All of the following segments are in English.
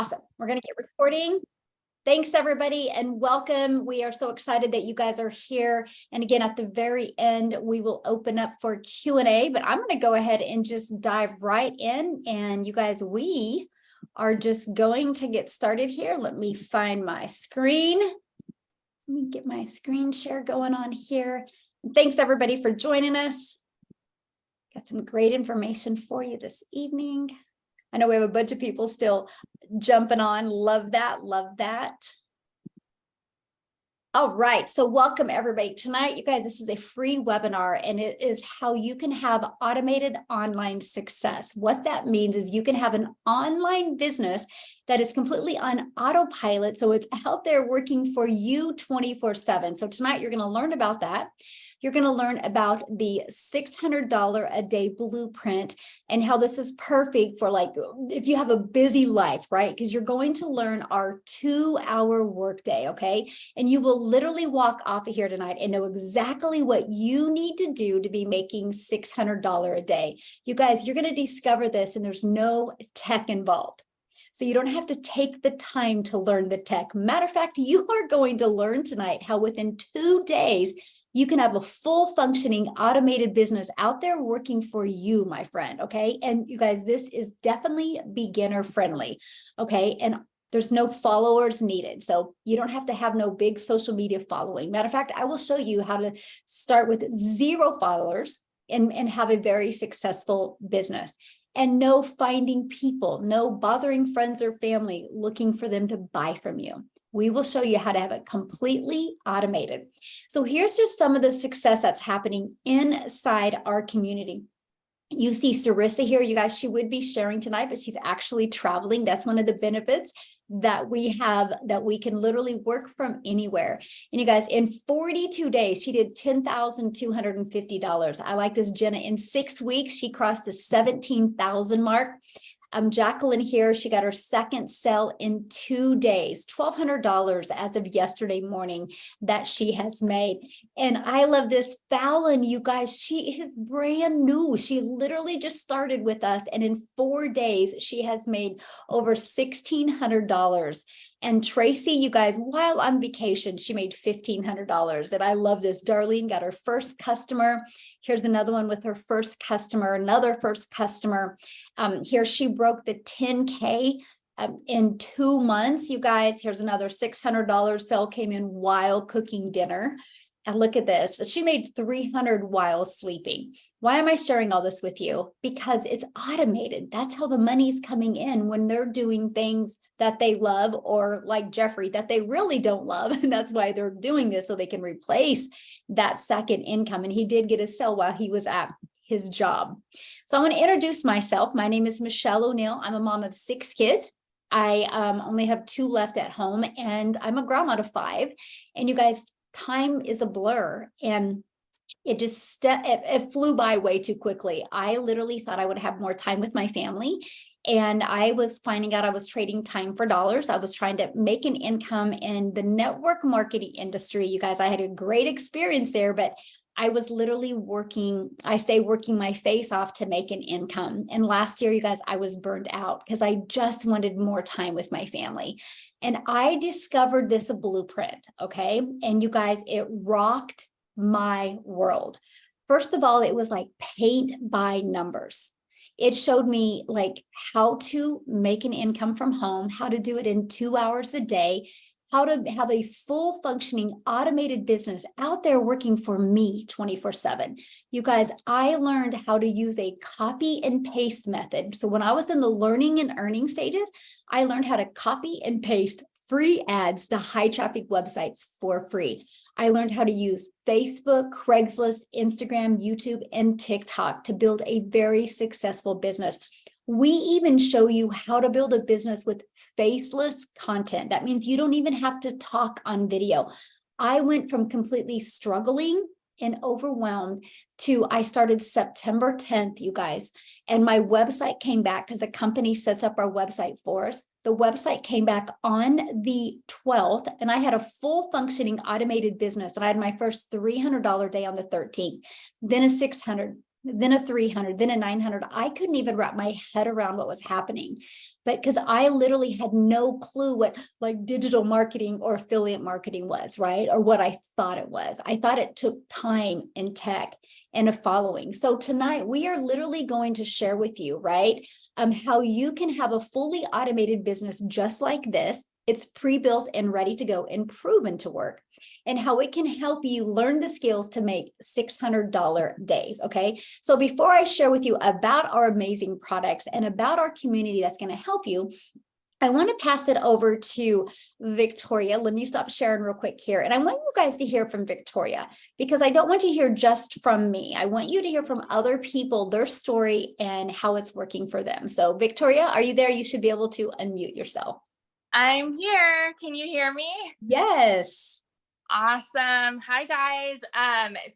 Awesome. We're going to get recording. Thanks, everybody, and welcome. We are so excited that you guys are here. And again, at the very end, we will open up for Q&A, but I'm going to go ahead and just dive right in. And you guys, we are just going to get started here. Let me find my screen. Let me get my screen share going on here. Thanks, everybody, for joining us. Got some great information for you this evening. I know we have a bunch of people still jumping on. Love that. Love that. All right. So welcome, everybody. Tonight, you guys, this is a free webinar, and it is how you can have automated online success. What that means is you can have an online business that is completely on autopilot. So it's out there working for you 24/7. So tonight, you're going to learn about that. You're going to learn about the $600 a day blueprint and how this is perfect for, like, if you have a busy life, right? Because you're going to learn our 2-hour workday, okay? And you will literally walk off of here tonight and know exactly what you need to do to be making $600 a day. You guys, you're going to discover this, and there's no tech involved. So you don't have to take the time to learn the tech. Matter of fact, you are going to learn tonight how within 2 days, you can have a full functioning automated business out there working for you, my friend, okay? And you guys, this is definitely beginner friendly, okay? And there's no followers needed. So you don't have to have no big social media following. Matter of fact, I will show you how to start with 0 followers and have a very successful business. And no finding people, no bothering friends or family looking for them to buy from you. We will show you how to have it completely automated. So here's just some of the success that's happening inside our community. You see Sarissa here, you guys, she would be sharing tonight, but she's actually traveling. That's one of the benefits that we have, that we can literally work from anywhere. And you guys, in 42 days, she did $10,250. I like this, Jenna. In 6 weeks, she crossed the 17,000 mark. Jacqueline here, she got her second sale in 2 days, $1,200 as of yesterday morning that she has made. And I love this. Fallon, you guys, she is brand new. She literally just started with us, and in 4 days, she has made over $1,600. And Tracy, you guys, while on vacation, she made $1,500. And I love this. Darlene got her first customer. Here's another one with her first customer, another first customer. Here she broke the 10K in 2 months. You guys, here's another $600 sale came in while cooking dinner. And look at this. She made $300 while sleeping. Why am I sharing all this with you? Because it's automated. That's how the money's coming in when they're doing things that they love, or like Jeffrey, that they really don't love. And that's why they're doing this, so they can replace that second income. And he did get a sale while he was at his job. So I want to introduce myself. My name is Michele ONeil. I'm a mom of 6 kids. I only have 2 left at home, and I'm a grandma to 5. And you guys, time is a blur, and it just it flew by way too quickly. I literally thought I would have more time with my family, and I was finding out I was trading time for dollars. I was trying to make an income in the network marketing industry. You guys, I had a great experience there, but I was literally working my face off to make an income. And last year, you guys, I was burned out because I just wanted more time with my family. And I discovered this blueprint, okay? And you guys, it rocked my world. First of all, it was like paint by numbers. It showed me like how to make an income from home, how to do it in 2 hours a day, how to have a full functioning automated business out there working for me 24/7. You guys, I learned how to use a copy and paste method. So when I was in the learning and earning stages, I learned how to copy and paste free ads to high traffic websites for free. I learned how to use Facebook, Craigslist, Instagram, YouTube, and TikTok to build a very successful business. We even show you how to build a business with faceless content. That means you don't even have to talk on video. I went from completely struggling and overwhelmed to, I started September 10th, you guys, and my website came back because a company sets up our website for us. The website came back on the 12th, and I had a full functioning automated business. And I had my first $300 day on the 13th, then a $600, then a 300, then a 900. I couldn't even wrap my head around what was happening, but because I literally had no clue what like digital marketing or affiliate marketing was, right? Or what I thought it was. I thought it took time and tech and a following. So tonight we are literally going to share with you, right? How you can have a fully automated business just like this. It's pre-built and ready to go and proven to work, and how it can help you learn the skills to make $600 days. Okay. So before I share with you about our amazing products and about our community that's going to help you, I want to pass it over to Victoria. Let me stop sharing real quick here. And I want you guys to hear from Victoria, because I don't want you to hear just from me. I want you to hear from other people, their story and how it's working for them. So Victoria, are you there? You should be able to unmute yourself. I'm here. Can you hear me? Yes. Awesome. Hi, guys.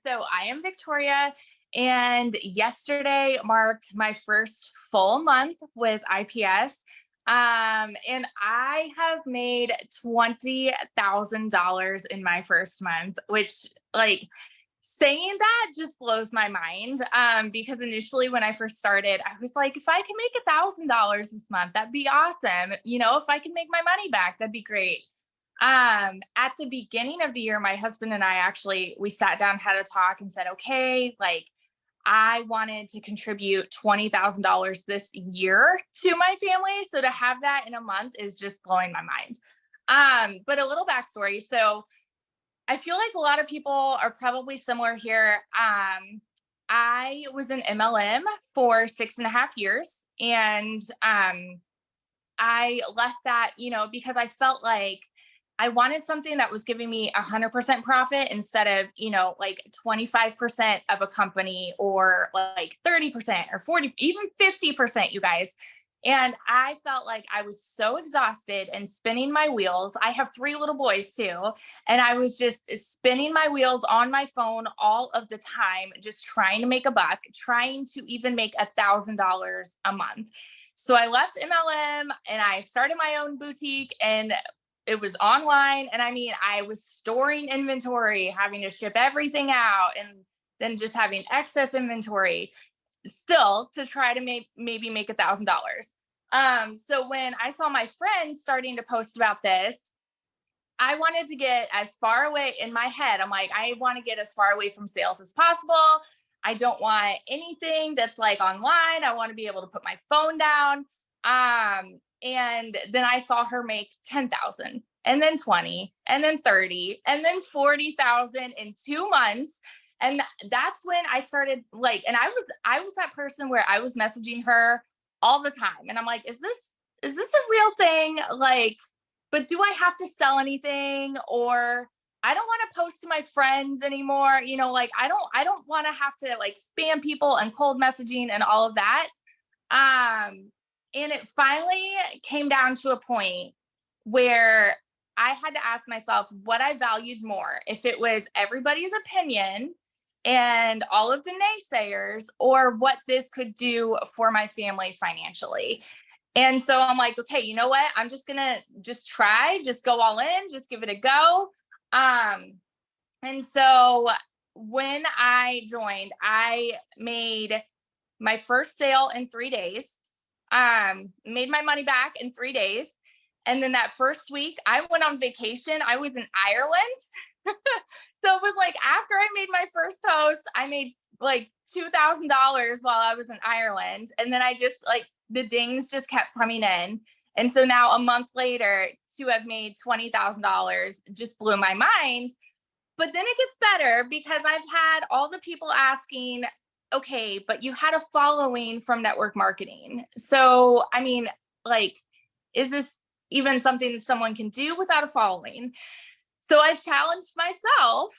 So I am Victoria, and yesterday marked my first full month with IPS. And I have made $20,000 in my first month, which, like, saying that just blows my mind. Because initially when I first started, I was like, if I can make $1,000 this month, that'd be awesome. If I can make my money back, that'd be great. At the beginning of the year, my husband and I we sat down, had a talk and said, okay, like, I wanted to contribute $20,000 this year to my family. So to have that in a month is just blowing my mind. But a little backstory. So I feel like a lot of people are probably similar here. I was in MLM for 6.5 years, and I left that, because I felt like I wanted something that was giving me 100% profit instead of, like 25% of a company, or like 30% or 40, even 50%, you guys. And I felt like I was so exhausted and spinning my wheels. I have 3 little boys too. And I was just spinning my wheels on my phone all of the time, just trying to make a buck, trying to even make $1,000 a month. So I left MLM and I started my own boutique, and it was online. And I mean, I was storing inventory, having to ship everything out, and then just having excess inventory still to try to maybe make $1,000. So when I saw my friends starting to post about this, I wanted to get as far away in my head. I'm like, I want to get as far away from sales as possible. I don't want anything that's like online. I want to be able to put my phone down. And then I saw her make 10,000, and then 20, and then 30, and then 40,000 in 2 months. And that's when I started, like, and I was that person where I was messaging her all the time. And I'm like, is this a real thing? Like, but do I have to sell anything? Or I don't want to post to my friends anymore. Like, I don't want to have to like spam people and cold messaging and all of that. And it finally came down to a point where I had to ask myself what I valued more, if it was everybody's opinion and all of the naysayers, or what this could do for my family financially. And so I'm like, okay, you know what? I'm just going to just go all in, just give it a go. And so when I joined, I made my first sale in 3 days, made my money back in 3 days. And then that first week I went on vacation. I was in Ireland. So it was like, after I made my first post, I made like $2,000 while I was in Ireland. And then I just, like, the dings just kept coming in. And so now a month later, to have made $20,000 just blew my mind. But then it gets better, because I've had all the people asking, okay, but you had a following from network marketing. So, I mean, like, is this even something someone can do without a following? So I challenged myself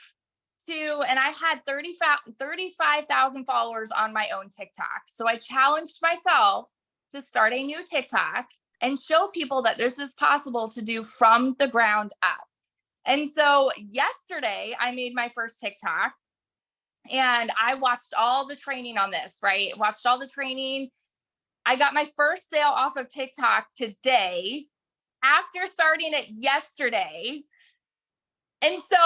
and I had 35,000 followers on my own TikTok. So I challenged myself to start a new TikTok and show people that this is possible to do from the ground up. And so yesterday I made my first TikTok, and I watched all the training on this, right? Watched all the training. I got my first sale off of TikTok today after starting it yesterday. And so,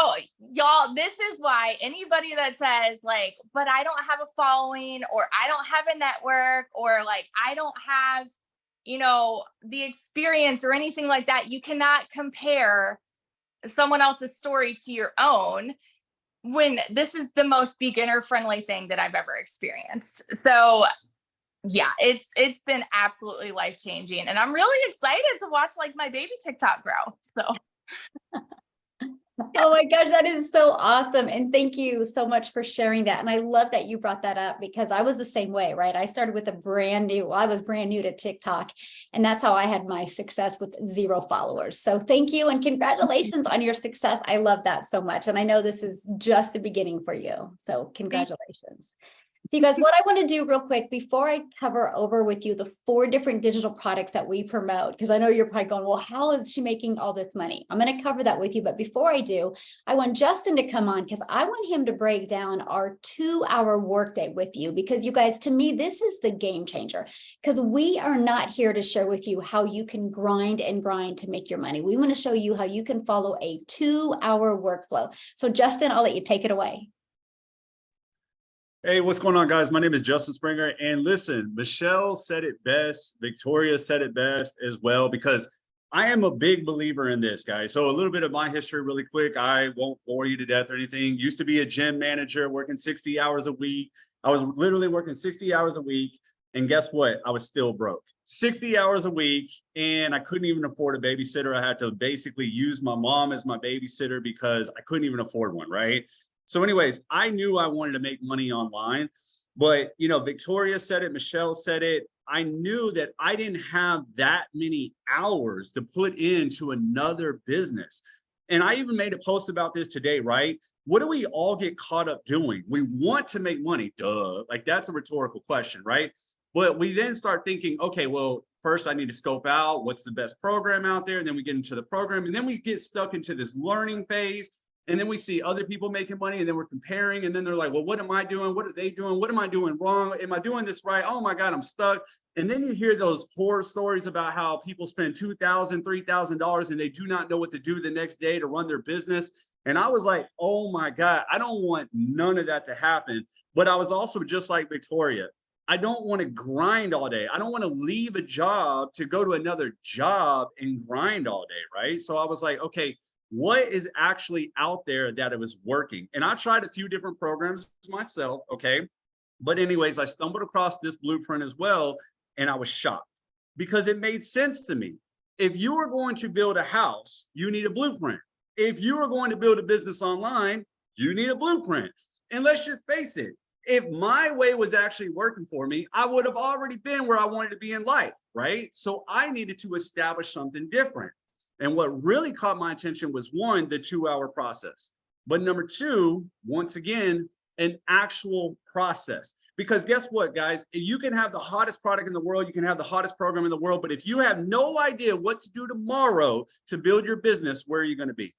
y'all, this is why anybody that says, like, but I don't have a following, or I don't have a network, or like, I don't have, the experience or anything like that, you cannot compare someone else's story to your own, when this is the most beginner friendly thing that I've ever experienced. So yeah, it's been absolutely life changing, and I'm really excited to watch like my baby TikTok grow. So Oh my gosh, that is so awesome. And thank you so much for sharing that. And I love that you brought that up, because I was the same way, right? I started with I was brand new to TikTok, and that's how I had my success with 0 followers. So thank you and congratulations on your success. I love that so much. And I know this is just the beginning for you. So congratulations. So you guys, what I want to do real quick before I cover over with you the 4 different digital products that we promote, because I know you're probably going, well, how is she making all this money? I'm going to cover that with you. But before I do, I want Justin to come on, because I want him to break down our 2-hour workday with you, because you guys, to me, this is the game changer, because we are not here to share with you how you can grind and grind to make your money. We want to show you how you can follow a 2-hour workflow. So Justin, I'll let you take it away. Hey, what's going on, guys? My name is Justin Springer. And listen, Michelle said it best. Victoria said it best as well, because I am a big believer in this, guys. So a little bit of my history really quick. I won't bore you to death or anything. Used to be a gym manager working 60 hours a week. I was literally working 60 hours a week. And guess what? I was still broke. 60 hours a week, and I couldn't even afford a babysitter. I had to basically use my mom as my babysitter because I couldn't even afford one, right? So anyways, I knew I wanted to make money online, but Victoria said it, Michelle said it. I knew that I didn't have that many hours to put into another business. And I even made a post about this today, right? What do we all get caught up doing? We want to make money, duh. Like, that's a rhetorical question, right? But we then start thinking, okay, well, first I need to scope out what's the best program out there. And then we get into the program, and then we get stuck into this learning phase. And then we see other people making money, and then we're comparing. And then they're like, well, what am I doing? What are they doing? What am I doing wrong? Am I doing this right? Oh my God, I'm stuck. And then you hear those horror stories about how people spend $2,000, $3,000 and they do not know what to do the next day to run their business. And I was like, oh my God, I don't want none of that to happen. But I was also just like Victoria. I don't want to grind all day. I don't want to leave a job to go to another job and grind all day, right? So I was like, okay, what is actually out there that it was working? And I tried a few different programs myself, okay? But anyways, I stumbled across this blueprint as well, and I was shocked because it made sense to me. If you are going to build a house, you need a blueprint. If you are going to build a business online, you need a blueprint. And let's just face it, if my way was actually working for me, I would have already been where I wanted to be in life, right? So I needed to establish something different. And what really caught my attention was, 1, the 2-hour process. But number 2, once again, an actual process. Because guess what, guys? You can have the hottest product in the world, you can have the hottest program in the world, but if you have no idea what to do tomorrow to build your business, where are you going to be?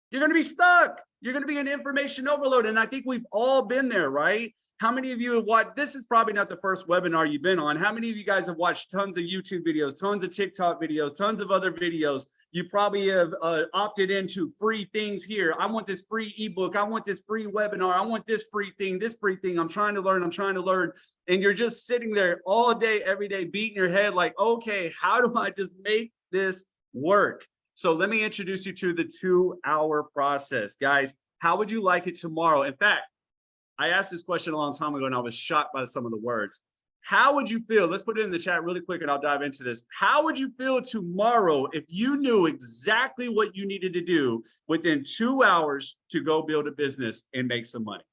You're going to be stuck. You're going to be an information overload. And I think we've all been there, right? How many of you have watched? This is probably not the first webinar you've been on. How many of you guys have watched tons of YouTube videos, tons of TikTok videos, tons of other videos? You probably have opted into free things here. I want this free ebook. I want this free webinar. I want this free thing, this free thing. I'm trying to learn. I'm trying to learn. And you're just sitting there all day, every day, beating your head like, okay, how do I just make this work? So let me introduce you to the 2-hour process. Guys, how would you like it tomorrow? In fact, I asked this question a long time ago, and I was shocked by some of the words. How would you feel? Let's put it in the chat really quick and I'll dive into this. How would you feel tomorrow if you knew exactly what you needed to do within 2 hours to go build a business and make some money?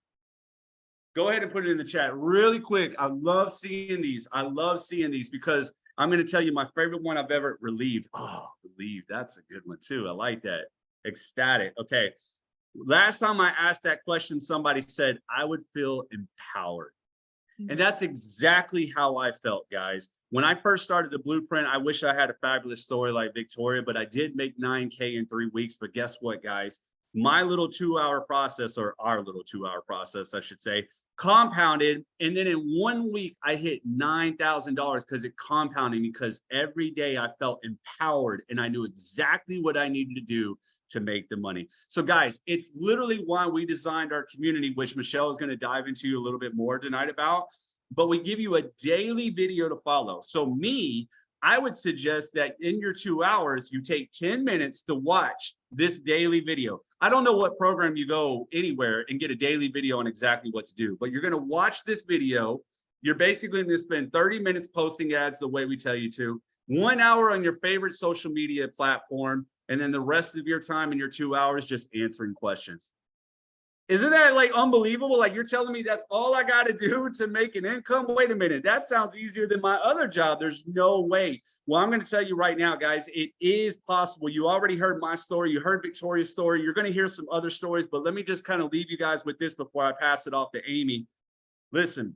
Go ahead and put it in the chat really quick. I love seeing these. I love seeing these because I'm going to tell you my favorite one I've ever relieved. Oh, relieved. That's a good one too. I like that. Ecstatic. Okay. Last time I asked that question, somebody said, I would feel empowered. And that's exactly how I felt, guys. When I first started the blueprint, I wish I had a fabulous story like Victoria, but I did make 9K in 3 weeks. But guess what, guys? My little 2-hour process, or our little 2-hour process, I should say, compounded. And then in 1 week, I hit $9,000 because it compounded, because every day I felt empowered and I knew exactly what I needed to do to make the money. So guys, it's literally why we designed our community, which Michele is going to dive into a little bit more tonight about, but we give you a daily video to follow. So me, I would suggest that in your 2 hours, you take 10 minutes to watch this daily video. I don't know what program you go anywhere and get a daily video on exactly what to do, but you're going to watch this video. You're basically going to spend 30 minutes posting ads the way we tell you to, 1 hour on your favorite social media platform, and then the rest of your time in your 2 hours just answering questions. Isn't that like unbelievable? Like, you're telling me that's all I got to do to make an income? Wait a minute. That sounds easier than my other job. There's no way. Well, I'm going to tell you right now, guys, it is possible. You already heard my story. You heard Victoria's story. You're going to hear some other stories, but let me just kind of leave you guys with this before I pass it off to Amy. Listen,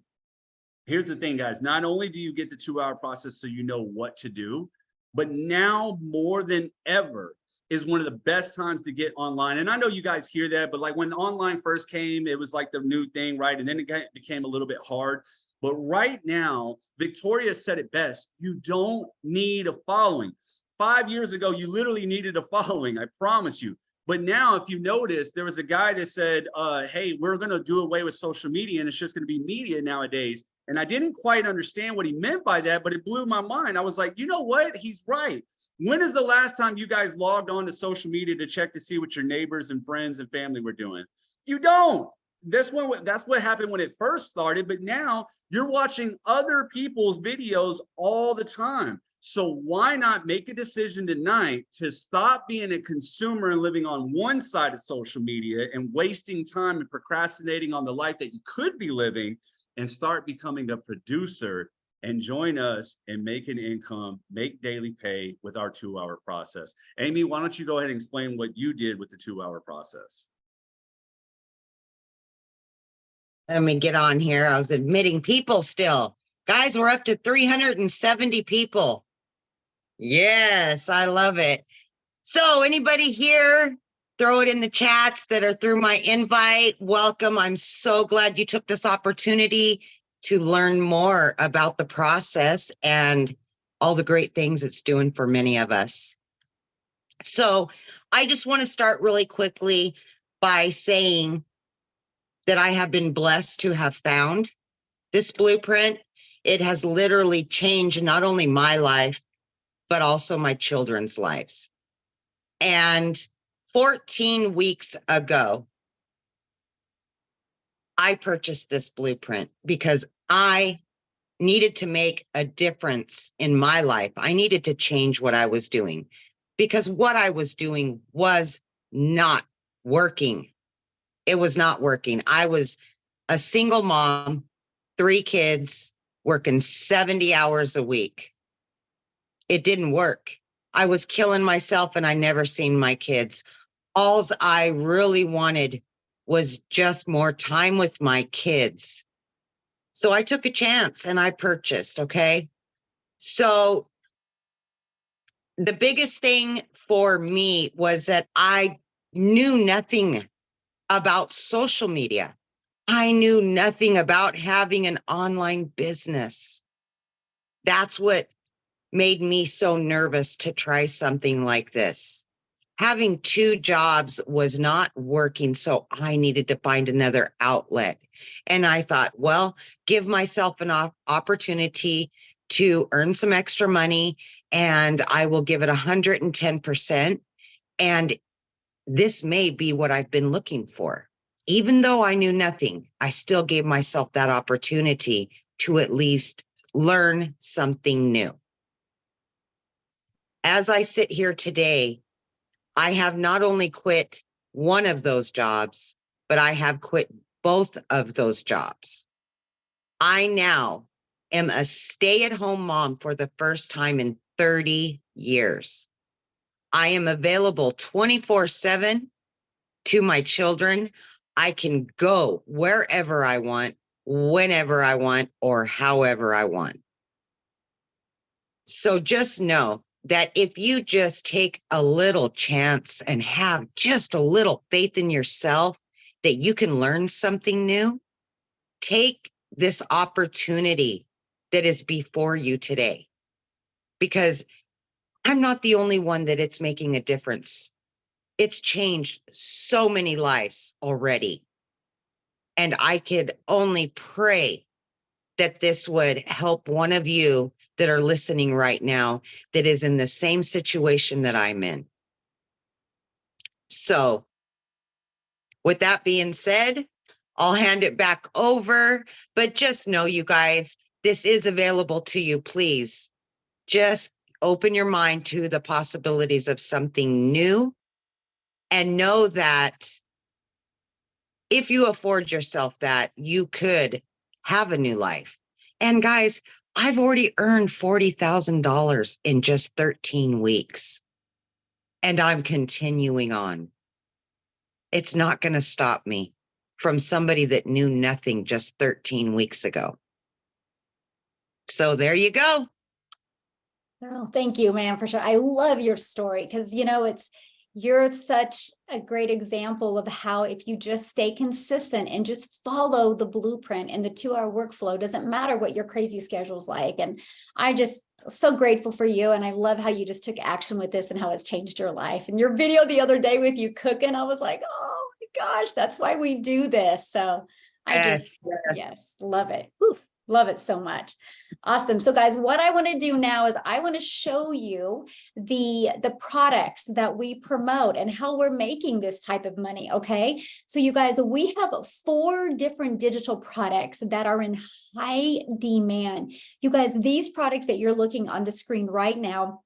here's the thing, guys. Not only do you get the 2 hour process so you know what to do, but now more than ever, is one of the best times to get online. And I know you guys hear that, but like when online first came, it was like the new thing, right? And then it became a little bit hard. But right now, Victoria said it best. You don't need a following. 5 years ago, you literally needed a following, I promise you. But now, if you notice, there was a guy that said, hey, we're going to do away with social media and it's just going to be media nowadays. And I didn't quite understand what he meant by that, but it blew my mind. I was like, you know what? He's right. When is the last time you guys logged on to social media to check to see what your neighbors and friends and family were doing? You don't. That's what happened when it first started, but now you're watching other people's videos all the time. So why not make a decision tonight to stop being a consumer and living on one side of social media and wasting time and procrastinating on the life that you could be living, and start becoming a producer and join us and make an income, make daily pay with our 2 hour process. Amy, why don't you go ahead and explain what you did with the 2 hour process? Let me get on here. I was admitting people still. Guys, we're up to 370 people. Yes, I love it. So anybody here, throw it in the chats that are through my invite. Welcome. I'm so glad you took this opportunity to learn more about the process and all the great things it's doing for many of us. So I just want to start really quickly by saying that I have been blessed to have found this blueprint. It has literally changed not only my life, but also my children's lives. And 14 weeks ago, I purchased this blueprint because I needed to make a difference in my life. I needed to change what I was doing because what I was doing was not working. It was not working. I was a single mom, 3 kids, working 70 hours a week. It didn't work. I was killing myself and I never seen my kids. All I really wanted was just more time with my kids. So I took a chance and I purchased, okay? So the biggest thing for me was that I knew nothing about social media. I knew nothing about having an online business. That's what made me so nervous to try something like this. Having 2 jobs was not working, so I needed to find another outlet. And I thought, well, give myself an opportunity to earn some extra money, and I will give it 110%. And this may be what I've been looking for. Even though I knew nothing, I still gave myself that opportunity to at least learn something new. As I sit here today, I have not only quit one of those jobs, but I have quit both of those jobs. I now am a stay-at-home mom for the first time in 30 years. I am available 24/7 to my children. I can go wherever I want, whenever I want, or however I want. So just know that if you just take a little chance and have just a little faith in yourself that you can learn something new, take this opportunity that is before you today, because I'm not the only one that it's making a difference. It's changed so many lives already. And I could only pray that this would help one of you that are listening right now that is in the same situation that I'm in. So with that being said, I'll hand it back over, but just know, you guys, this is available to you. Please just open your mind to the possibilities of something new, and know that if you afford yourself that, you could have a new life. And guys, I've already earned $40,000 in just 13 weeks, and I'm continuing on. It's not going to stop me from somebody that knew nothing just 13 weeks ago. So there you go. Oh, thank you, man, for sure. I love your story because, you're such a great example of how if you just stay consistent and just follow the blueprint and the 2-hour workflow, doesn't matter what your crazy schedule's like. And I just so grateful for you. And I love how you just took action with this and how it's changed your life. And your video the other day with you cooking, I was like, oh my gosh, that's why we do this. So yes, love it. Oof. Love it so much. Awesome. So guys, what I want to do now is I want to show you the products that we promote and how we're making this type of money. Okay. So you guys, we have 4 different digital products that are in high demand. You guys, these products that you're looking on the screen right now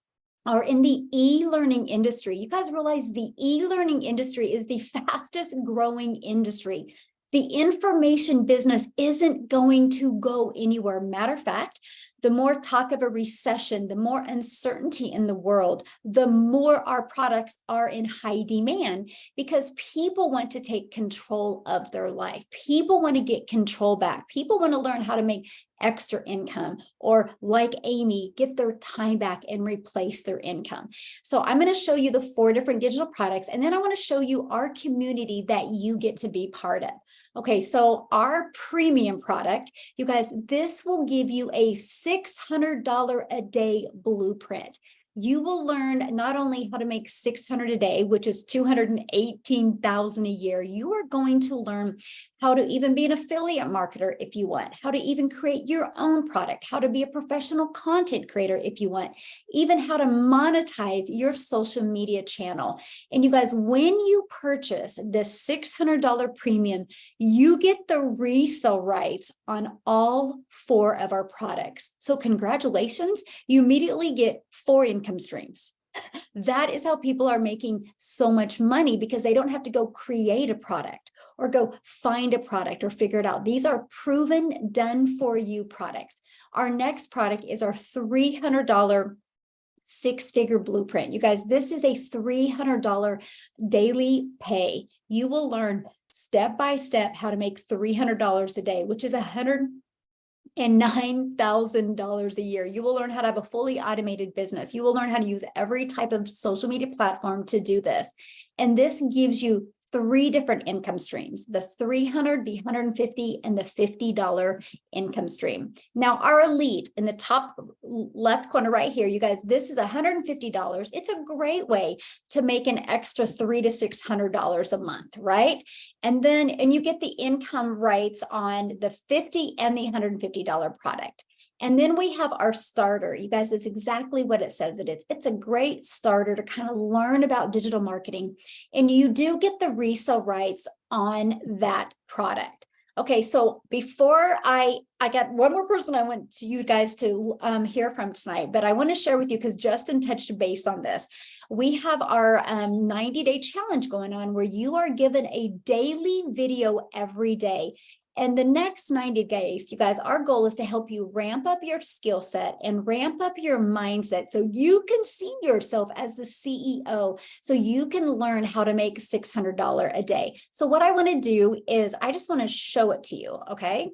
are in the e-learning industry. You guys realize the e-learning industry is the fastest growing industry. The information business isn't going to go anywhere. Matter of fact, the more talk of a recession, the more uncertainty in the world, the more our products are in high demand because people want to take control of their life. People want to get control back. People want to learn how to make extra income, or like Amy, get their time back and replace their income. So I'm going to show you the 4 different digital products, and then I want to show you our community that you get to be part of. Okay, so our premium product, you guys, this will give you a $600 a day blueprint. You will learn not only how to make $600 a day, which is $218,000 a year. You are going to learn how to even be an affiliate marketer if you want, how to even create your own product, how to be a professional content creator if you want, even how to monetize your social media channel. And you guys, when you purchase this $600 premium, you get the resale rights on all 4 of our products. So congratulations, you immediately get 4 income streams. That is how people are making so much money, because they don't have to go create a product or go find a product or figure it out. These are proven, done for you products. Our next product is our $300 6-figure blueprint. You guys, this is a $300 daily pay. You will learn step by step how to make $300 a day, which is $109,000 a year. You will learn how to have a fully automated business. You will learn how to use every type of social media platform to do this. And this gives you 3 different income streams: the $300, the $150, and the $50 income stream. Now, our elite in the top left corner right here, you guys, this is $150. It's a great way to make an extra $300 to $600 a month, right? And you get the income rights on the $50 and the $150 product. And then we have our starter. You guys, it's exactly what it says it is. It's a great starter to kind of learn about digital marketing. And you do get the resale rights on that product. Okay, so before I got one more person I want you guys to hear from tonight, but I want to share with you, because Justin touched base on this. We have our 90-day challenge going on, where you are given a daily video every day. And the next 90 days, you guys, our goal is to help you ramp up your skill set and ramp up your mindset so you can see yourself as the CEO, so you can learn how to make $600 a day. So what I want to do is I just want to show it to you, okay?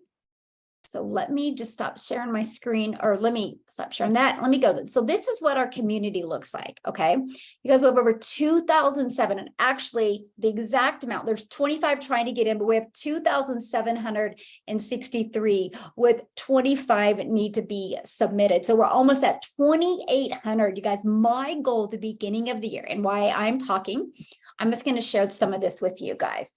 So let me just stop sharing my screen, or let me stop sharing that. Let me go. So this is what our community looks like. Okay. You guys, we have over 2,007, and actually the exact amount, there's 25 trying to get in, but we have 2,763 with 25 need to be submitted. So we're almost at 2,800. You guys, my goal at the beginning of the year, and why I'm just going to share some of this with you guys.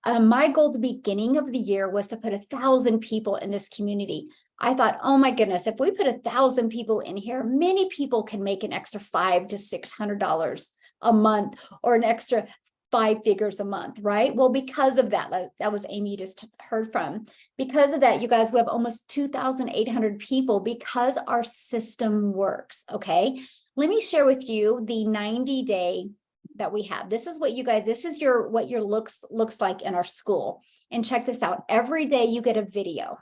My goal at the beginning of the year was to put 1,000 people in this community. I thought, oh my goodness, if we put 1,000 people in here, many people can make an extra $500 to $600 a month, or an extra 5 figures a month, right? Well, because of that, that was Amy you just heard from. Because of that, you guys, we have almost 2,800 people because our system works. Okay. Let me share with you the 90-day that we have. This is what you guys, this is what your looks like in our school. And check this out. Every day you get a video,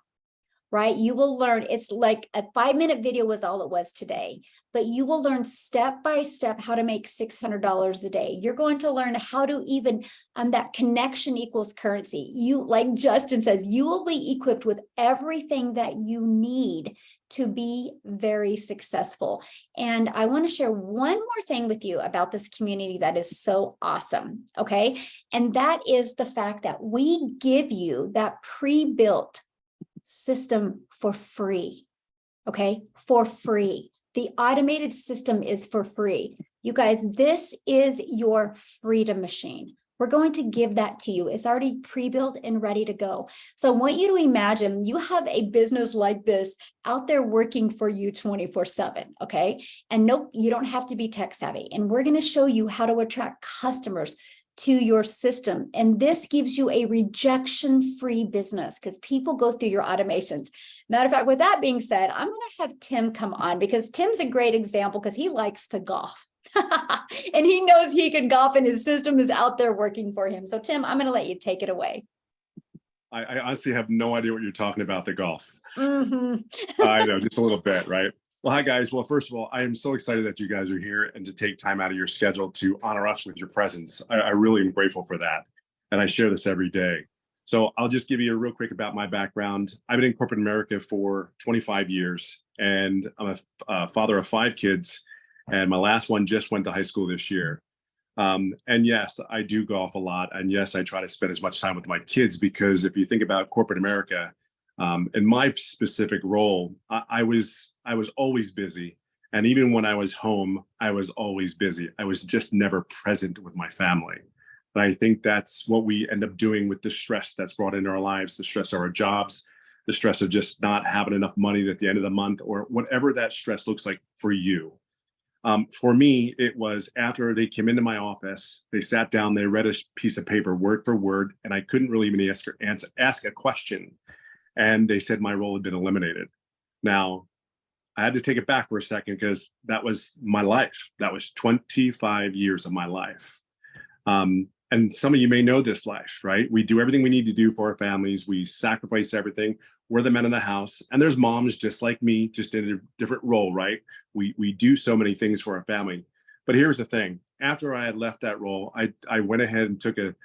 right? You will learn. It's like a 5-minute video was all it was today, but you will learn step by step how to make $600 a day. You're going to learn how to even, that connection equals currency. You, like Justin says, you will be equipped with everything that you need to be very successful. And I want to share one more thing with you about this community that is so awesome. Okay. And that is the fact that we give you that pre-built system for free. Okay. For free. The automated system is for free. You guys, this is your freedom machine. We're going to give that to you. It's already pre-built and ready to go. So I want you to imagine you have a business like this out there working for you 24/7, okay? And nope, you don't have to be tech savvy. And we're going to show you how to attract customers to your system. And this gives you a rejection-free business because people go through your automations. Matter of fact, with that being said, I'm going to have Tim come on because Tim's a great example because he likes to golf. And he knows he can golf and his system is out there working for him. So Tim, I'm going to let you take it away. I honestly have no idea what you're talking about, the golf. Mm-hmm. I know, just a little bit, right? Well, hi guys. Well, first of all, I am so excited that you guys are here and to take time out of your schedule to honor us with your presence. I really am grateful for that. And I share this every day. So I'll just give you a real quick about my background. I've been in corporate America for 25 years and I'm a father of 5 kids. And my last one just went to high school this year. And yes, I do golf a lot. And yes, I try to spend as much time with my kids because if you think about corporate America, in my specific role, I was always busy. And even when I was home, I was always busy. I was just never present with my family. But I think that's what we end up doing with the stress that's brought into our lives, the stress of our jobs, the stress of just not having enough money at the end of the month, or whatever that stress looks like for you. For me, it was after they came into my office, they sat down, they read a piece of paper word for word, and I couldn't really even ask a question. And they said my role had been eliminated. Now, I had to take it back for a second because that was my life. That was 25 years of my life. And some of you may know this life, right? We do everything we need to do for our families. We sacrifice everything. We're the men in the house. And there's moms just like me, just in a different role, right? We do so many things for our family. But here's the thing. After I had left that role, I went ahead and took a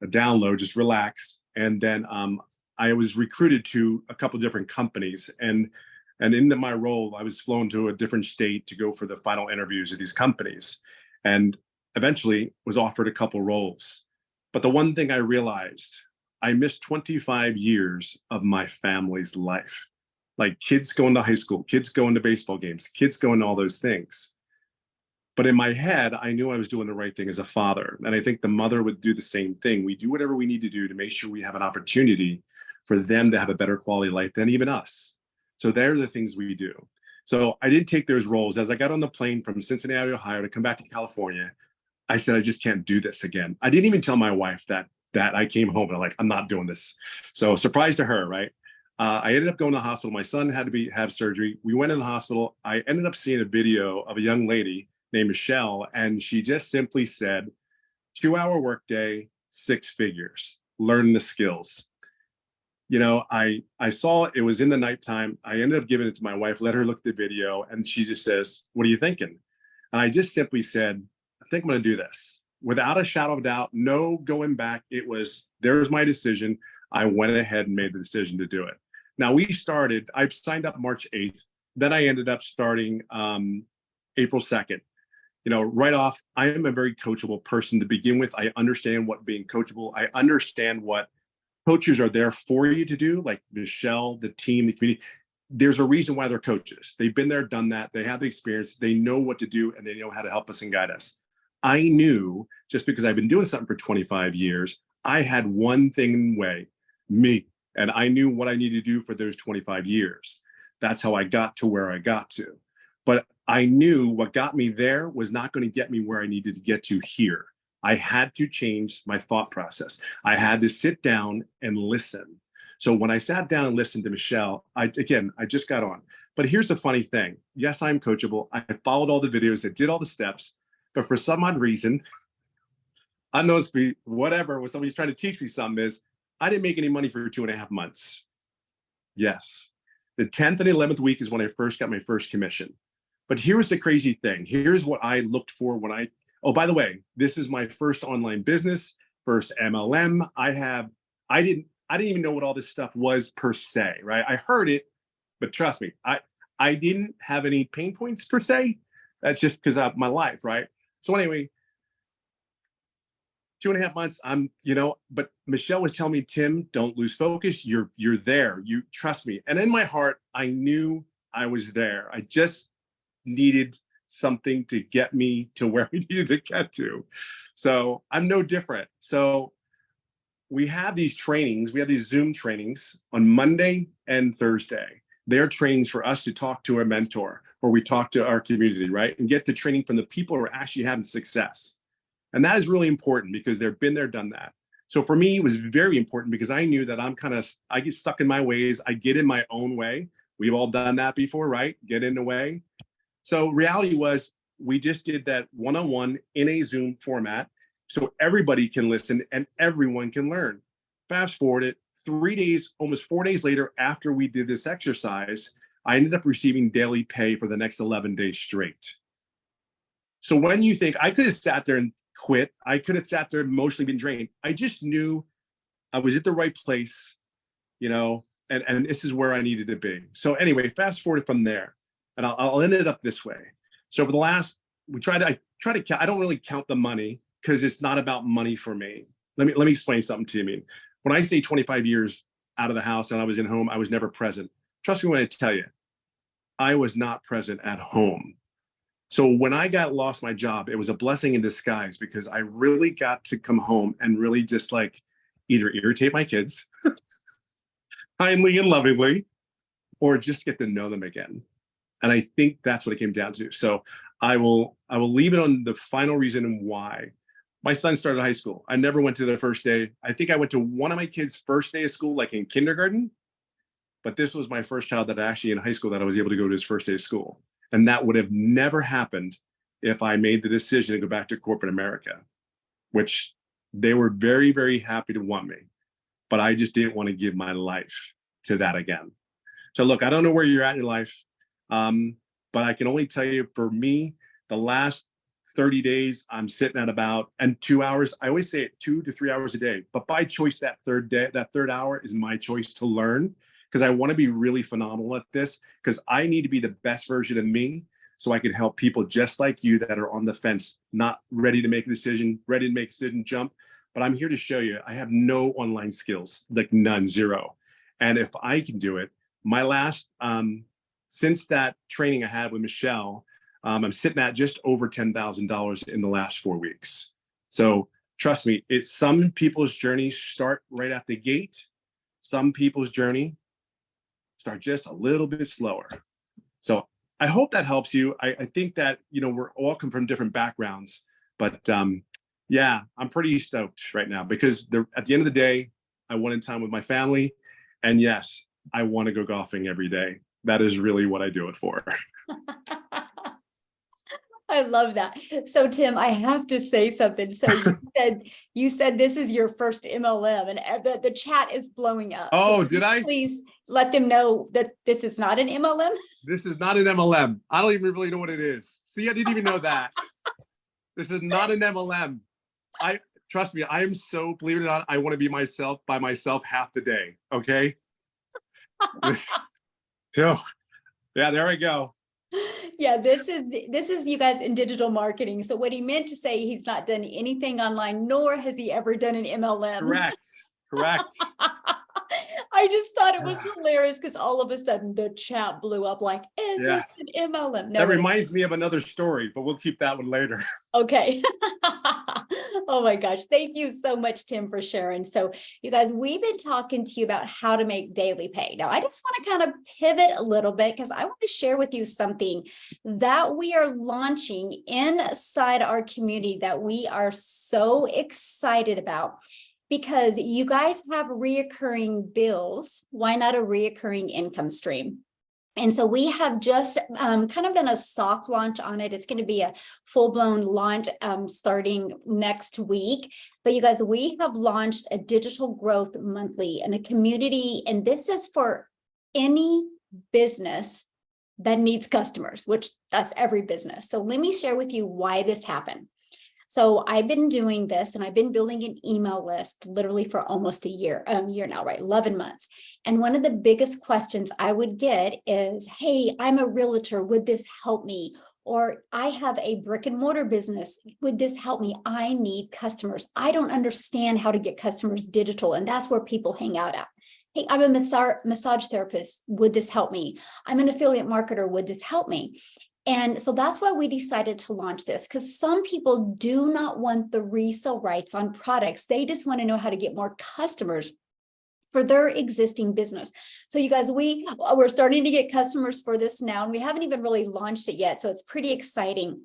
download, just relax. And then I was recruited to a couple of different companies. And in my role, I was flown to a different state to go for the final interviews of these companies. And eventually was offered a couple roles. But the one thing I realized, I missed 25 years of my family's life. Like kids going to high school, kids going to baseball games, kids going to all those things. But in my head, I knew I was doing the right thing as a father. And I think the mother would do the same thing. We do whatever we need to do to make sure we have an opportunity for them to have a better quality life than even us. So they're the things we do. So I didn't take those roles. As I got on the plane from Cincinnati, Ohio to come back to California, I said, I just can't do this again. I didn't even tell my wife that I came home and I'm like, I'm not doing this. So surprise to her, right? I ended up going to the hospital. My son had to have surgery. We went in the hospital. I ended up seeing a video of a young lady named Michele, and she just simply said, 2-hour workday, 6 figures, learn the skills. You know, I saw it was in the nighttime. I ended up giving it to my wife, let her look at the video, and she just says, what are you thinking? And I just simply said, I think I'm going to do this. Without a shadow of doubt, no going back. There's my decision. I went ahead and made the decision to do it. Now I signed up March 8th. Then I ended up starting April 2nd. Right off, I am a very coachable person to begin with. I understand what being coachable, I understand what coaches are there for you to do, like Michele, the team, the community. There's a reason why they're coaches. They've been there, done that. They have the experience. They know what to do, and they know how to help us and guide us. I knew, just because I've been doing something for 25 years, I had one thing in the way, me. And I knew what I needed to do for those 25 years. That's how I got to where I got to. But I knew what got me there was not going to get me where I needed to get to here. I had to change my thought process. I had to sit down and listen. So when I sat down and listened to Michele, I just got on. But here's the funny thing. Yes, I'm coachable. I followed all the videos. I did all the steps. But for some odd reason, unknown to me, whatever, when somebody's trying to teach me something is, I didn't make any money for 2.5 months. Yes. The 10th and 11th week is when I first got my first commission. But here's the crazy thing. Here's what I looked for when oh, by the way, this is my first online business, first MLM. I didn't even know what all this stuff was per se, right? I heard it, but trust me, I didn't have any pain points per se. That's just because of my life, right? So anyway, 2.5 months, but Michele was telling me, Tim, don't lose focus. You're there. You trust me. And in my heart, I knew I was there. I just needed something to get me to where I needed to get to. So I'm no different. So we have these trainings. We have these Zoom trainings on Monday and Thursday. They're trainings for us to talk to our mentor, or we talk to our community, right? And get the training from the people who are actually having success. And that is really important because they've been there, done that. So for me, it was very important because I knew that I get stuck in my ways. I get in my own way. We've all done that before, right? Get in the way. So reality was we just did that one-on-one in a Zoom format so everybody can listen and everyone can learn. Fast forward it 3 days, almost 4 days later after we did this exercise, I ended up receiving daily pay for the next 11 days straight. So when you think I could have sat there and quit, I could have sat there emotionally been drained. I just knew I was at the right place, and this is where I needed to be. So anyway, fast forward from there. And I'll end it up this way. So for the last, I don't really count the money because it's not about money for me. Let me explain something to you. When I say 25 years out of the house and I was in home, I was never present. Trust me when I tell you, I was not present at home. So when I lost my job, it was a blessing in disguise because I really got to come home and really just either irritate my kids kindly and lovingly, or just get to know them again. And I think that's what it came down to. So I will leave it on the final reason why. My son started high school. I never went to their first day. I think I went to one of my kids' first day of school, like in kindergarten. But this was my first child that actually in high school that I was able to go to his first day of school. And that would have never happened if I made the decision to go back to corporate America, which they were very, very happy to want me. But I just didn't want to give my life to that again. So look, I don't know where you're at in your life. But I can only tell you, for me, the last 30 days, I'm sitting at about 2 hours. I always say it 2 to 3 hours a day, but by choice, that third hour is my choice to learn because I want to be really phenomenal at this because I need to be the best version of me so I can help people just like you that are on the fence, not ready to make a decision, jump. But I'm here to show you, I have no online skills, like none, zero. And if I can do it, my last, since that training I had with Michele, I'm sitting at just over $10,000 in the last 4 weeks. So trust me, some people's journeys start right at the gate. Some people's journey start just a little bit slower. So I hope that helps you. I think that, we're all come from different backgrounds, but yeah, I'm pretty stoked right now because at the end of the day, I wanted time with my family. And yes, I want to go golfing every day. That is really what I do it for. I love that. So Tim, I have to say something. So you said this is your first MLM and the chat is blowing up. Oh, so did I? Please let them know that this is not an MLM. This is not an MLM. I don't even really know what it is. See, I didn't even know that. This is not an MLM. Trust me, I am so, believe it or not, I want to be myself by myself half the day. Okay. So, yeah, there we go. Yeah, this is you guys in digital marketing. So what he meant to say, he's not done anything online, nor has he ever done an MLM. Correct. I just thought it was hilarious because all of a sudden the chat blew up like, is Yeah. this an MLM? No, That reminds me of another story, but we'll keep that one later. okay. Oh my gosh. Thank you so much, Tim, for sharing. So you guys, we've been talking to you about how to make daily pay. Now, I just want to kind of pivot a little bit because I want to share with you something that we are launching inside our community that we are so excited about. Because you guys have reoccurring bills, why not a reoccurring income stream? And so we have just kind of done a soft launch on it. It's going to be a full-blown launch starting next week. But you guys, we have launched a digital growth monthly and a community, and this is for any business that needs customers, which that's every business. So let me share with you why this happened. So I've been doing this and I've been building an email list literally for almost a year now, right? 11 months. And one of the biggest questions I would get is, hey, I'm a realtor. Would this help me? Or I have a brick and mortar business. Would this help me? I need customers. I don't understand how to get customers digital. And that's where people hang out at. Hey, I'm a massage therapist. Would this help me? I'm an affiliate marketer. Would this help me? And so that's why we decided to launch this, because some people do not want the resale rights on products. They just want to know how to get more customers for their existing business. So you guys, we're starting to get customers for this now, and we haven't even really launched it yet. So it's pretty exciting.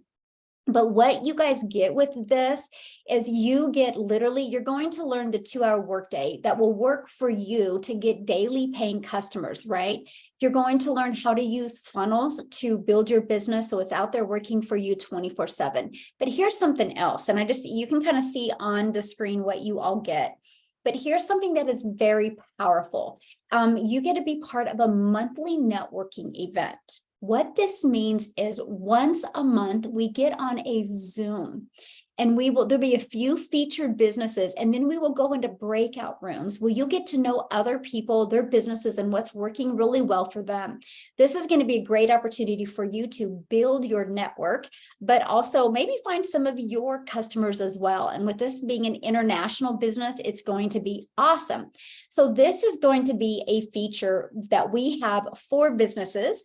But what you guys get with this is you get literally, you're going to learn the 2-hour workday that will work for you to get daily paying customers, right? You're going to learn how to use funnels to build your business so it's out there working for you 24/7. But here's something else, and you can kind of see on the screen what you all get. But here's something that is very powerful. You get to be part of a monthly networking event. What this means is once a month, we get on a Zoom and there'll be a few featured businesses, and then we will go into breakout rooms where you'll get to know other people, their businesses, and what's working really well for them. This is going to be a great opportunity for you to build your network, but also maybe find some of your customers as well. And with this being an international business, it's going to be awesome. So this is going to be a feature that we have for businesses.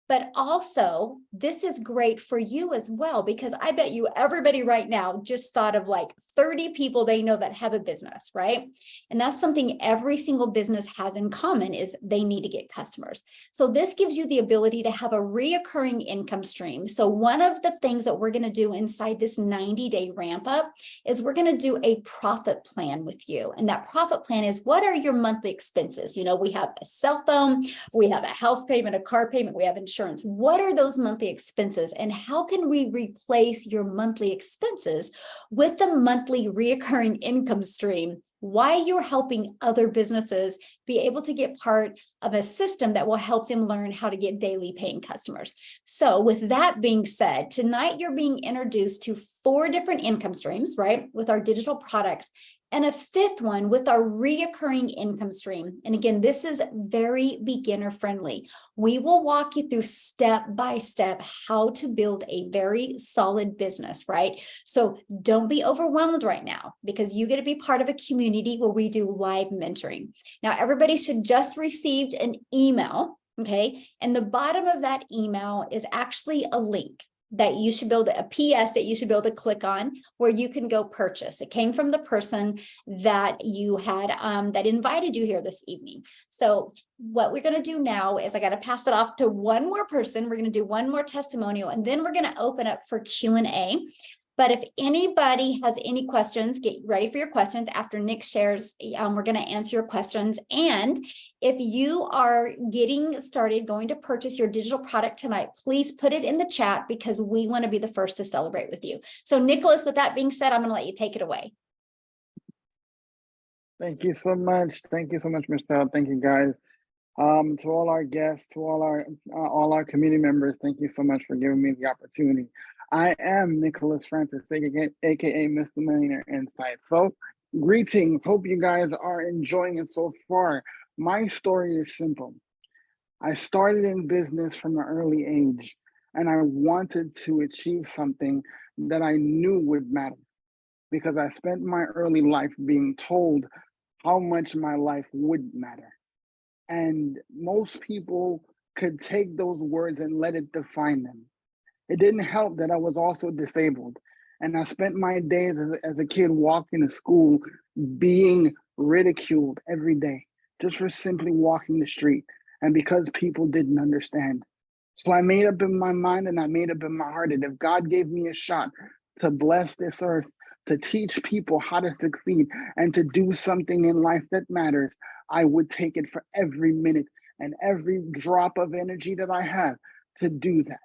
But also, this is great for you as well, because I bet you everybody right now just thought of like 30 people they know that have a business, right? And that's something every single business has in common, is they need to get customers. So this gives you the ability to have a reoccurring income stream. So one of the things that we're going to do inside this 90-day ramp up is we're going to do a profit plan with you. And that profit plan is, what are your monthly expenses? You know, we have a cell phone, we have a house payment, a car payment, we have insurance. What are those monthly expenses, and how can we replace your monthly expenses with the monthly reoccurring income stream while you're helping other businesses be able to get part of a system that will help them learn how to get daily paying customers? So with that being said, tonight you're being introduced to 4 different income streams, right, with our digital products, and a 5th one with our reoccurring income stream. And again, this is very beginner friendly. We will walk you through step by step how to build a very solid business, right? So don't be overwhelmed right now, because you get to be part of a community where we do live mentoring. Now, everybody should just received an email, okay? And the bottom of that email is actually a link that you should build, a PS that you should be able to click on, where you can go purchase. It came from the person that you had that invited you here this evening. So what we're going to do now is I got to pass it off to one more person. We're going to do one more testimonial, and then we're going to open up for Q&A. But if anybody has any questions, get ready for your questions. After Nick shares, we're going to answer your questions. And if you are getting started going to purchase your digital product tonight, please put it in the chat, because we want to be the first to celebrate with you. So Nicholas, with that being said, I'm going to let you take it away. Thank you so much. Thank you so much, Michele. Thank you, guys. To all our guests, to all our community members, thank you so much for giving me the opportunity. I am Nicholas Francis, aka Mr. Millionaire Insight. So, greetings. Hope you guys are enjoying it so far. My story is simple. I started in business from an early age, and I wanted to achieve something that I knew would matter because I spent my early life being told how much my life would matter. And most people could take those words and let it define them. It didn't help that I was also disabled. And I spent my days as a kid walking to school being ridiculed every day just for simply walking the street and because people didn't understand. So I made up in my mind and I made up in my heart that if God gave me a shot to bless this earth, to teach people how to succeed and to do something in life that matters, I would take it for every minute and every drop of energy that I have to do that.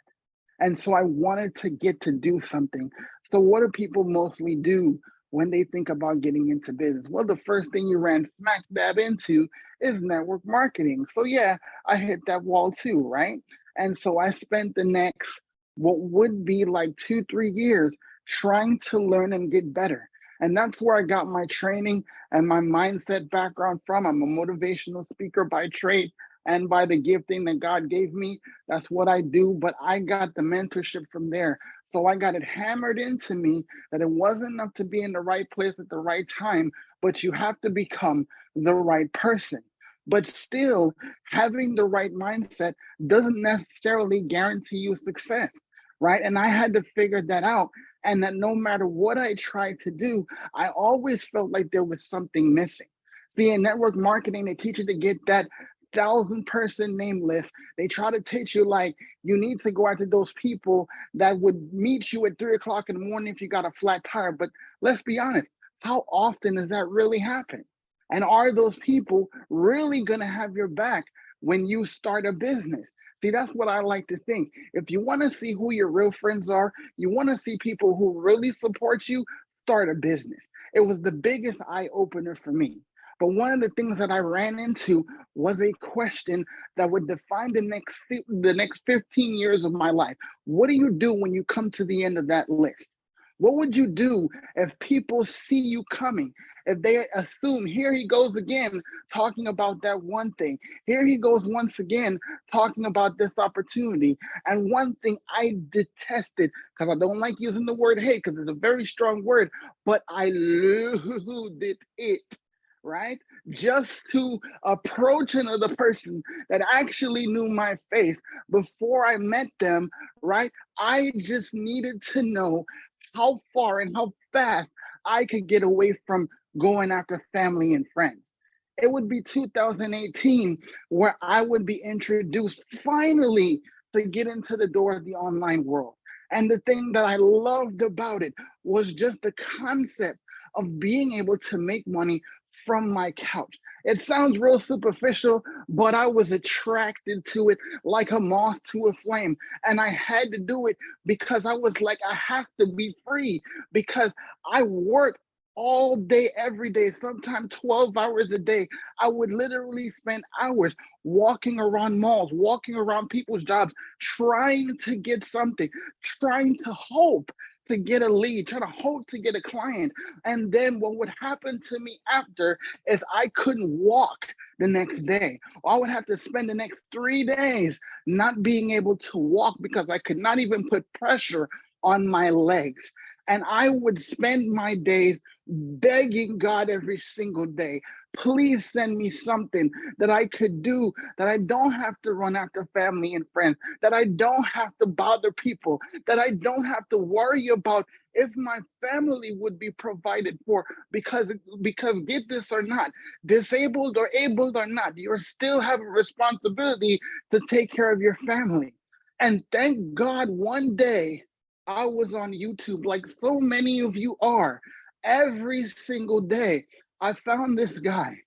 And so I wanted to get to do something. So what do people mostly do when they think about getting into business? Well, the first thing you ran smack dab into is network marketing. So yeah, I hit that wall too, right? And so I spent the next, what would be like 2-3 years trying to learn and get better. And that's where I got my training and my mindset background from. I'm a motivational speaker by trade and by the gifting that God gave me. That's what I do, but I got the mentorship from there. So I got it hammered into me that it wasn't enough to be in the right place at the right time, but you have to become the right person. But still, having the right mindset doesn't necessarily guarantee you success, right? And I had to figure that out. And that no matter what I tried to do, I always felt like there was something missing. See, in network marketing, they teach you to get that 1,000-person name list. They try to teach you like you need to go after those people that would meet you at 3 o'clock in the morning if you got a flat tire. But let's be honest, how often does that really happen? And are those people really going to have your back when you start a business? See, that's what I like to think. If you want to see who your real friends are, you want to see people who really support you, start a business. It was the biggest eye opener for me. But one of the things that I ran into was a question that would define the next 15 years of my life. What do you do when you come to the end of that list? What would you do if people see you coming? If they assume, here he goes again, talking about that one thing. Here he goes once again, talking about this opportunity. And one thing I detested, because I don't like using the word hate, because it's a very strong word, but I loathed it, right? Just to approach another person that actually knew my face before I met them, right? I just needed to know how far and how fast I could get away from going after family and friends. It would be 2018 where I would be introduced finally to get into the door of the online world. And the thing that I loved about it was just the concept of being able to make money from my couch. It sounds real superficial, but I was attracted to it like a moth to a flame. And I had to do it because I was like, I have to be free because I worked all day, every day, sometimes 12 hours a day. I would literally spend hours walking around malls, walking around people's jobs, trying to get something, trying to hope to get a lead, trying to hope to get a client. And then what would happen to me after is I couldn't walk the next day. I would have to spend the next 3 days not being able to walk because I could not even put pressure on my legs. And I would spend my days begging God every single day, please send me something that I could do, that I don't have to run after family and friends, that I don't have to bother people, that I don't have to worry about if my family would be provided for, because get this or not, disabled or able or not, you still have a responsibility to take care of your family. And thank God one day I was on YouTube like so many of you are. Every single day, I found this guy.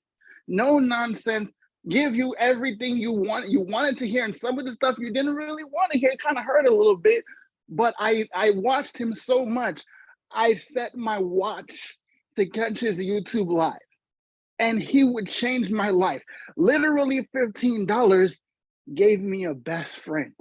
No nonsense, give you everything you wanted to hear. And some of the stuff you didn't really want to hear, it kind of hurt a little bit. But I watched him so much, I set my watch to catch his YouTube live. And he would change my life. Literally $15 gave me a best friend.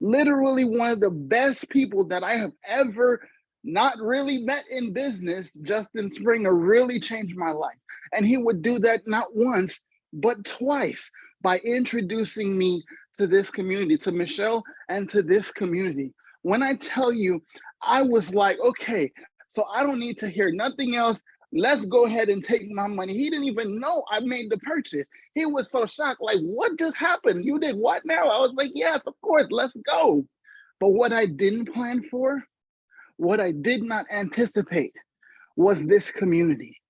Literally one of the best people that I have ever not really met in business. Justin Springer really changed my life. And he would do that not once, but twice by introducing me to this community, to Michele and to this community. When I tell you, I was like, okay, so I don't need to hear nothing else. Let's go ahead and take my money. He didn't even know I made the purchase. He was so shocked, like, what just happened? You did what now? I was like, yes, of course, let's go. But what I didn't plan for, what I did not anticipate was this community,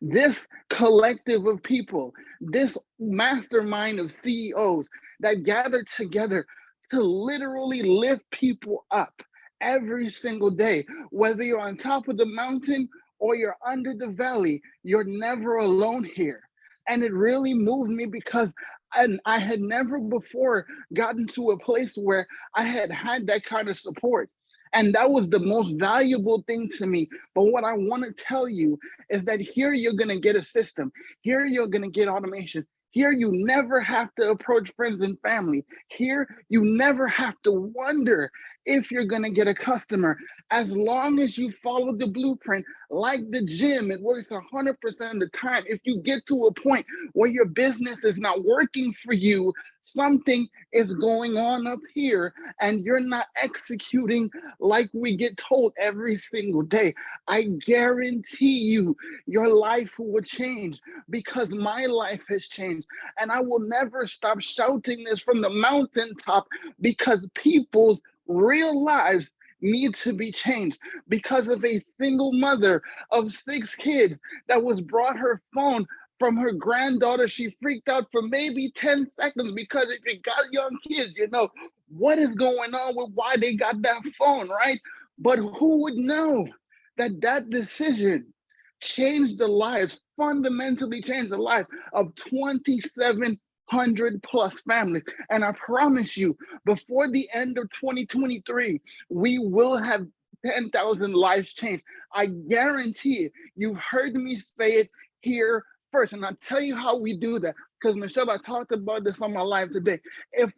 this collective of people, this mastermind of CEOs that gathered together to literally lift people up every single day. Whether you're on top of the mountain or you're under the valley, you're never alone here. And it really moved me because I had never before gotten to a place where I had that kind of support. And that was the most valuable thing to me. But what I want to tell you is that here you're going to get a system. Here you're going to get automation. Here you never have to approach friends and family. Here you never have to wonder if you're going to get a customer. As long as you follow the blueprint, like the gym, it works 100% of the time. If you get to a point where your business is not working for you, something is going on up here and you're not executing like we get told every single day, I guarantee you your life will change, because my life has changed. And I will never stop shouting this from the mountaintop, because people's real lives need to be changed. Because of a single mother of 6 kids that was brought her phone from her granddaughter, she freaked out for maybe 10 seconds, because if you got young kids, you know what is going on with why they got that phone, right? But who would know that that decision changed the lives, fundamentally changed the life of 2,700 plus families. And I promise you, before the end of 2023, we will have 10,000 lives changed. I guarantee it. You've heard me say it here first. And I'll tell you how we do that. Because Michele, I talked about this on my live today. If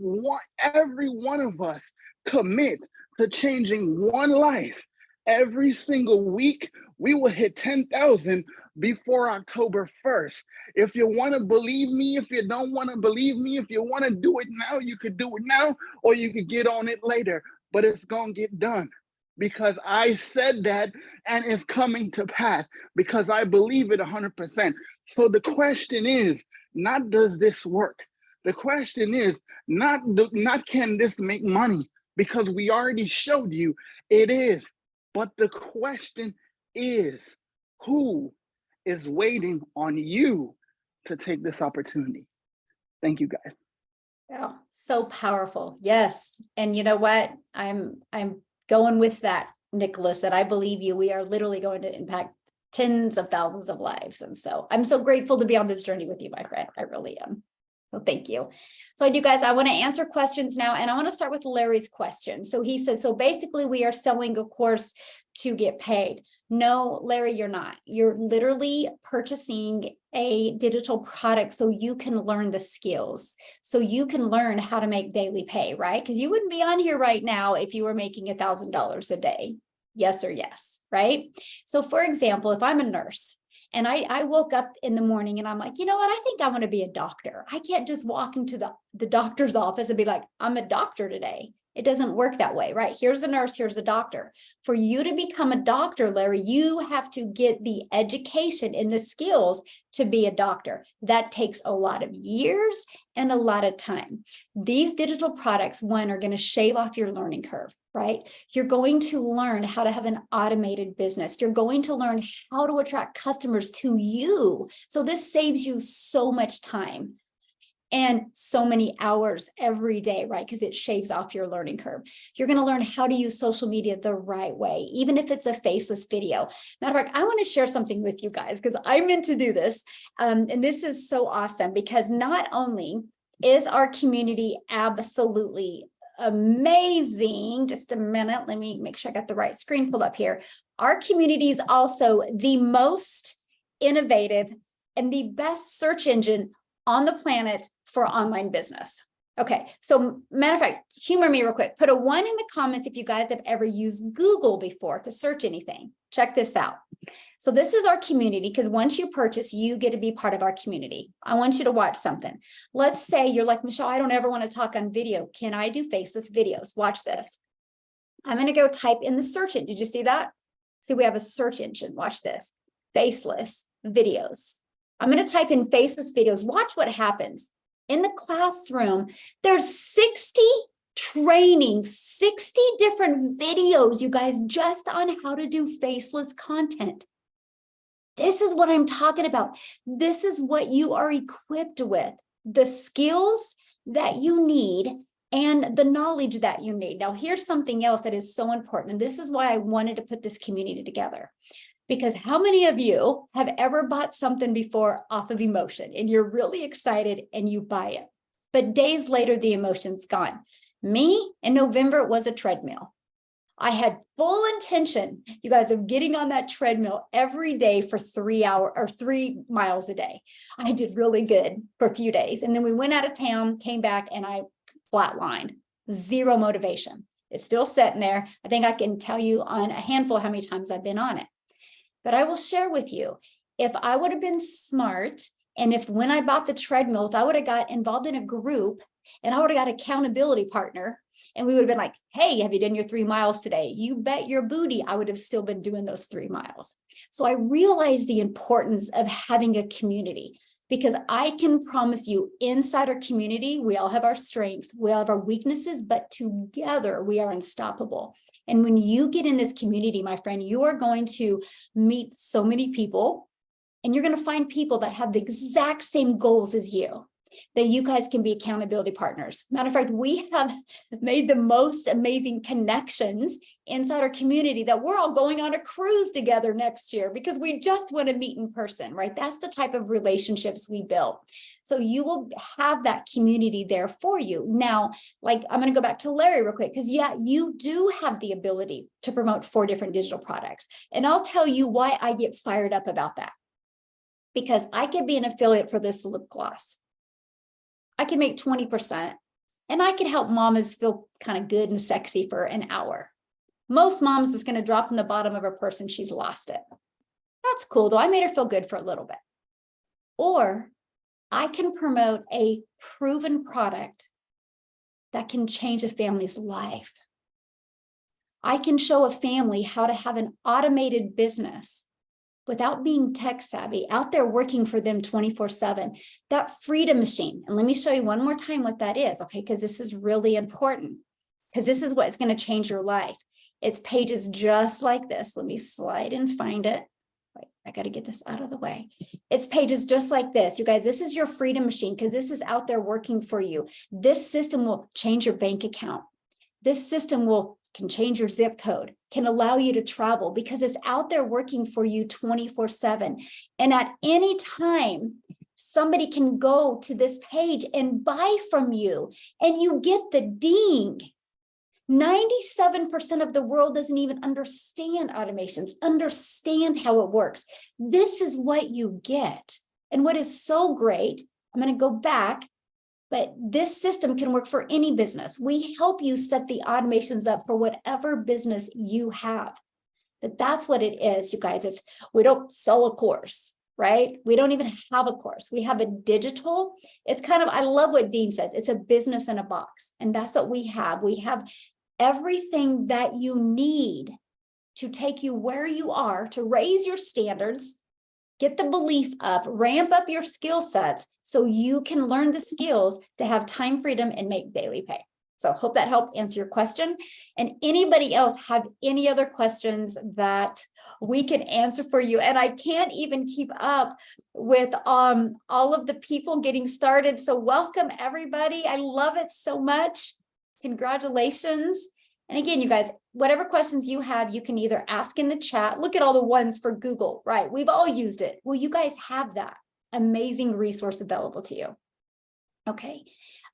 every one of us commit to changing one life every single week, we will hit 10,000 before October 1st. If you want to believe me, if you don't want to believe me, if you want to do it now, you could do it now, or you could get on it later. But it's going to get done, because I said that, and it's coming to pass, because I believe it 100%. So the question is not, does this work? The question is not can this make money, because we already showed you it is. But the question is, who is waiting on you to take this opportunity? Thank you, guys. Yeah, so powerful. Yes. And you know what? I'm going with that, Nicholas, that I believe you. We are literally going to impact tens of thousands of lives. And so I'm so grateful to be on this journey with you, my friend. I really am. So thank you. So I do, guys, I want to answer questions now, and I want to start with Larry's question. So he says, so basically we are selling a course to get paid. No, Larry, you're not. You're literally purchasing a digital product so you can learn the skills, so you can learn how to make daily pay, right? Because you wouldn't be on here right now if you were making $1,000 a day. Yes or yes, right? So for example, if I'm a nurse, and I woke up in the morning and I'm like, you know what? I think I want to be a doctor. I can't just walk into the doctor's office and be like, I'm a doctor today. It doesn't work that way, right? Here's a nurse, here's a doctor. For you to become a doctor, Larry, you have to get the education and the skills to be a doctor. That takes a lot of years and a lot of time. These digital products, one, are going to shave off your learning curve, right? You're going to learn how to have an automated business. You're going to learn how to attract customers to you. So this saves you so much time and so many hours every day, right? Because it shaves off your learning curve. You're going to learn how to use social media the right way, even if it's a faceless video. Matter of fact, I want to share something with you guys, because I meant to do this. And this is so awesome, because not only is our community absolutely amazing. Just a minute. Let me make sure I got the right screen pulled up here. Our community is also the most innovative and the best search engine on the planet for online business. Okay, so matter of fact, humor me real quick. Put a 1 in the comments if you guys have ever used Google before to search anything. Check this out. So this is our community, because once you purchase, you get to be part of our community. I want you to watch something. Let's say you're like, Michele, I don't ever want to talk on video. Can I do faceless videos? Watch this. I'm going to go type in the search engine. Did you see that? See, we have a search engine. Watch this. Faceless videos. I'm going to type in faceless videos. Watch what happens. In the classroom, there's 60 trainings, 60 different videos, you guys, just on how to do faceless content. This is what I'm talking about. This is what you are equipped with, the skills that you need and the knowledge that you need. Now, here's something else that is so important. And this is why I wanted to put this community together. Because how many of you have ever bought something before off of emotion and you're really excited and you buy it, but days later, the emotion's gone? Me, in November, it was a treadmill. I had full intention, you guys, of getting on that treadmill every day for 3 hours or 3 miles a day. I did really good for a few days. And then we went out of town, came back, and I flatlined. Zero motivation. It's still sitting there. I think I can tell you on a handful how many times I've been on it. But I will share with you, if I would have been smart, and if when I bought the treadmill, if I would have got involved in a group and I would have got an accountability partner, and we would have been like, hey, have you done your 3 miles today? You bet your booty I would have still been doing those 3 miles. So I realized the importance of having a community, because I can promise you, inside our community, we all have our strengths, we all have our weaknesses, but together we are unstoppable. And when you get in this community, my friend, you are going to meet so many people, and you're going to find people that have the exact same goals as you, that you guys can be accountability partners. Matter of fact, we have made the most amazing connections inside our community that we're all going on a cruise together next year because we just want to meet in person, right? That's the type of relationships we built. So you will have that community there for you. Now, like, I'm going to go back to Larry real quick, because yeah, you do have the ability to promote 4 different digital products. And I'll tell you why I get fired up about that. Because I could be an affiliate for this lip gloss. I can make 20%, and I could help mamas feel kind of good and sexy for an hour. Most moms is going to drop in the bottom of her purse and she's lost it. That's cool, though. I made her feel good for a little bit. Or I can promote a proven product that can change a family's life. I can show a family how to have an automated business without being tech savvy, out there working for them 24/7, that freedom machine. And let me show you one more time what that is, okay? Because this is really important, because this is what's going to change your life. It's pages just like this. Let me slide and find it. Wait, I got to get this out of the way. It's pages just like this. You guys, this is your freedom machine, because this is out there working for you. This system will change your bank account. This system can change your zip code, can allow you to travel, because it's out there working for you 24/7. And at any time, somebody can go to this page and buy from you, and you get the ding. 97% of the world doesn't even understand automations, understand how it works. This is what you get. And what is so great, I'm going to go back, but this system can work for any business. We help you set the automations up for whatever business you have. But that's what it is, you guys. We don't sell a course, right? We don't even have a course. We have a digital. It's kind of, I love what Dean says. It's a business in a box. And that's what we have. We have everything that you need to take you where you are, to raise your standards, get the belief up, ramp up your skill sets so you can learn the skills to have time freedom and make daily pay. So hope that helped answer your question. And anybody else have any other questions that we can answer for you? And I can't even keep up with all of the people getting started. So welcome everybody. I love it so much. Congratulations. And again, you guys, whatever questions you have, you can either ask in the chat. Look at all the ones for Google, right? We've all used it. Well, you guys have that amazing resource available to you. Okay.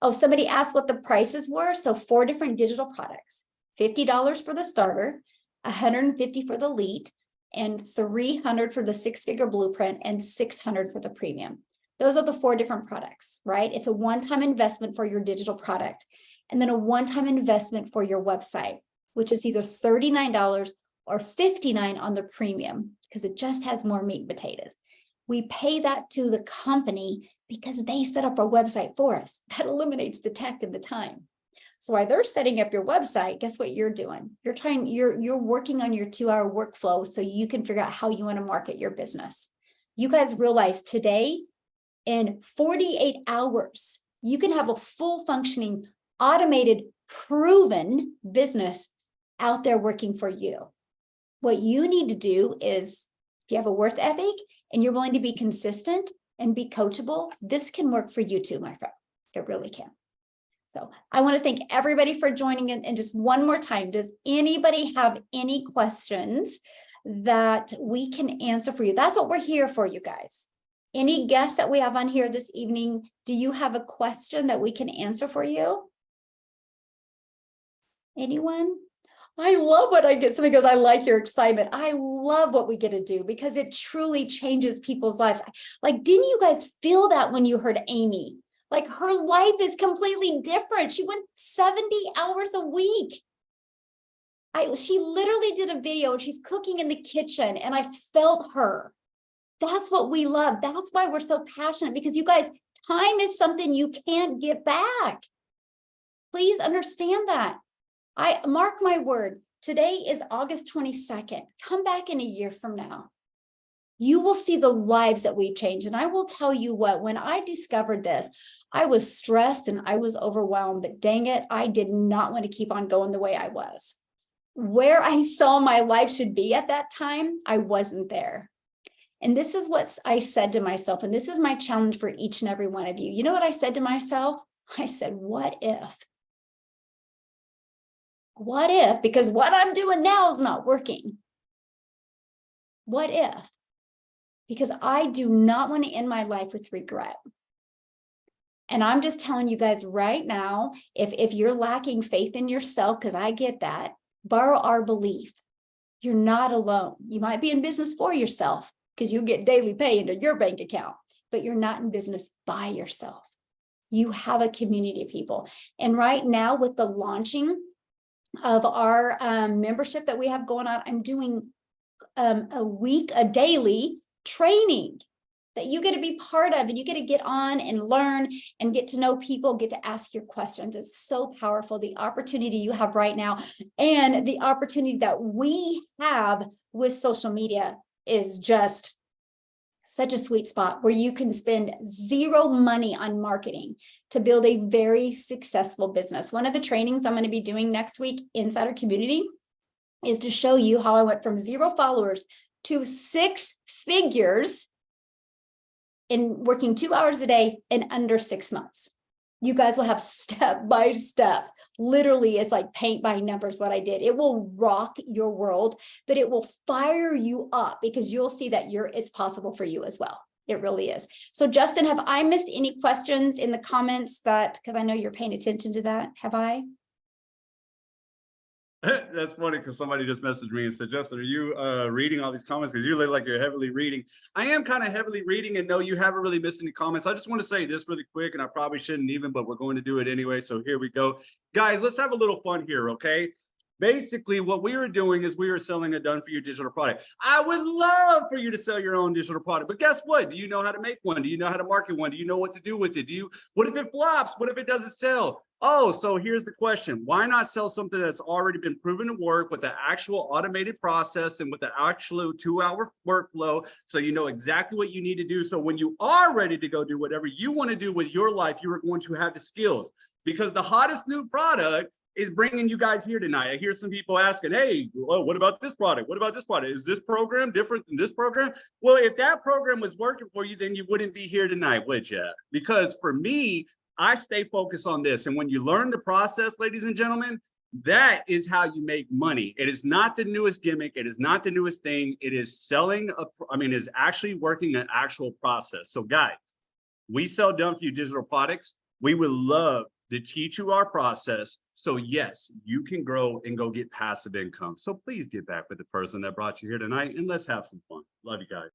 Oh, somebody asked what the prices were. So 4 different digital products, $50 for the starter, $150 for the elite, and $300 for the 6-figure blueprint, and $600 for the premium. Those are the 4 different products, right? It's a one-time investment for your digital product, and then a one-time investment for your website, which is either $39 or $59 on the premium. because it just has more meat and potatoes. We pay that to the company because they set up our website for us. That eliminates the tech and the time. So while they're setting up your website, guess what you're doing? You're working on your 2-hour workflow so you can figure out how you want to market your business. You guys realize today, in 48 hours, you can have a full functioning, automated, proven business out there working for you. What you need to do is, if you have a worth ethic and you're willing to be consistent and be coachable, this can work for you too, my friend. It really can. So I want to thank everybody for joining in. And just one more time, does anybody have any questions that we can answer for you? That's what we're here for, you guys. Any guests that we have on here this evening, do you have a question that we can answer for you? Anyone? I love when I get somebody goes, I like your excitement. I love what we get to do because it truly changes people's lives. Like, didn't you guys feel that when you heard Amy? Like, her life is completely different. She went 70 hours a week. She literally did a video and she's cooking in the kitchen and I felt her. That's what we love. That's why we're so passionate, because you guys, time is something you can't get back. Please understand that. I mark my word, today is August 22nd. Come back in a year from now. You will see the lives that we've changed. And I will tell you what, when I discovered this, I was stressed and I was overwhelmed, but dang it, I did not want to keep on going the way I was. Where I saw my life should be at that time, I wasn't there. And this is what I said to myself, and this is my challenge for each and every one of you. You know what I said to myself? I said, what if? What if? Because what I'm doing now is not working. What if? Because I do not want to end my life with regret. And I'm just telling you guys right now, if you're lacking faith in yourself, because I get that, borrow our belief. You're not alone. You might be in business for yourself, because you get daily pay into your bank account, but you're not in business by yourself. You have a community of people. And right now with the launching of our membership that we have going on, I'm doing a daily training that you get to be part of, and you get to get on and learn and get to know people, get to ask your questions. It's so powerful, the opportunity you have right now, and the opportunity that we have with social media is just such a sweet spot where you can spend zero money on marketing to build a very successful business. One of the trainings I'm going to be doing next week inside our community is to show you how I went from 0 followers to 6 figures in working 2 hours a day in under 6 months. You guys will have step by step. Literally, it's like paint by numbers what I did. It will rock your world, but it will fire you up because you'll see that it's possible for you as well. It really is. So Justin, have I missed any questions in the comments because I know you're paying attention to that. Have I? That's funny because somebody just messaged me and said, Justin, are you reading all these comments? Because you look like you're heavily reading. I am kind of heavily reading, and no, you haven't really missed any comments. I just want to say this really quick, and I probably shouldn't even, but we're going to do it anyway. So here we go. Guys, let's have a little fun here, okay? Basically, what we were doing is we were selling a done-for-you digital product. I would love for you to sell your own digital product, but guess what? Do you know how to make one? Do you know how to market one? Do you know what to do with it? What if it flops? What if it doesn't sell? Oh, so here's the question. Why not sell something that's already been proven to work with the actual automated process and with the actual 2-hour workflow, so you know exactly what you need to do. So when you are ready to go do whatever you want to do with your life, you are going to have the skills, because the hottest new product is bringing you guys here tonight. I hear some people asking, hey, well, what about this product? What about this product? Is this program different than this program? Well, if that program was working for you, then you wouldn't be here tonight, would you? Because for me, I stay focused on this. And when you learn the process, ladies and gentlemen, that is how you make money. It is not the newest gimmick. It is not the newest thing. It is is actually working an actual process. So guys, we sell done-for-you digital products. We would love to teach you our process. So yes, you can grow and go get passive income. So please get back with the person that brought you here tonight, and let's have some fun. Love you guys.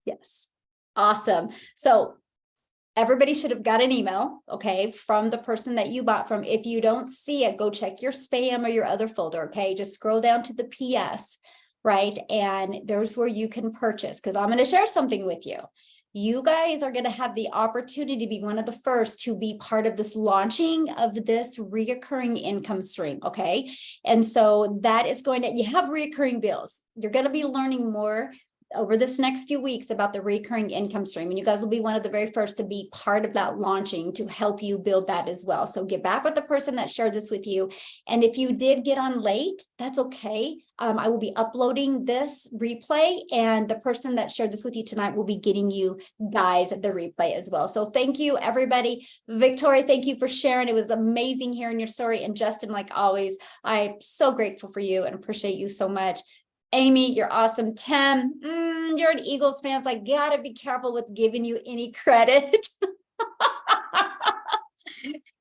Yes. Awesome. So everybody should have got an email, okay, from the person that you bought from. If you don't see it, go check your spam or your other folder, okay? Just scroll down to the PS. right? And there's where you can purchase, because I'm going to share something with you. You guys are going to have the opportunity to be one of the first to be part of this launching of this reoccurring income stream. Okay. And so that is going to, you have reoccurring bills. You're going to be learning more over this next few weeks about the recurring income stream. And you guys will be one of the very first to be part of that launching to help you build that as well. So get back with the person that shared this with you. And if you did get on late, that's okay. I will be uploading this replay, and the person that shared this with you tonight will be getting you guys the replay as well. So thank you, everybody. Victoria, thank you for sharing. It was amazing hearing your story. And Justin, like always, I'm so grateful for you and appreciate you so much. Amy, you're awesome. Tim, you're an Eagles fan, so I gotta be careful with giving you any credit.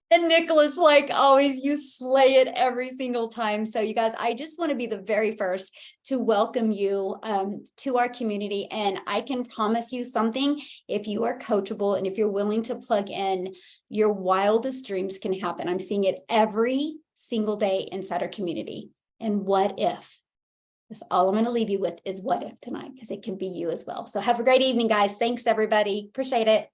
And Nicholas, like always, you slay it every single time. So you guys, I just want to be the very first to welcome you to our community. And I can promise you something, if you are coachable and if you're willing to plug in, your wildest dreams can happen. I'm seeing it every single day inside our community. And what if? That's all I'm going to leave you with is what if tonight, because it can be you as well. So have a great evening, guys. Thanks, everybody. Appreciate it.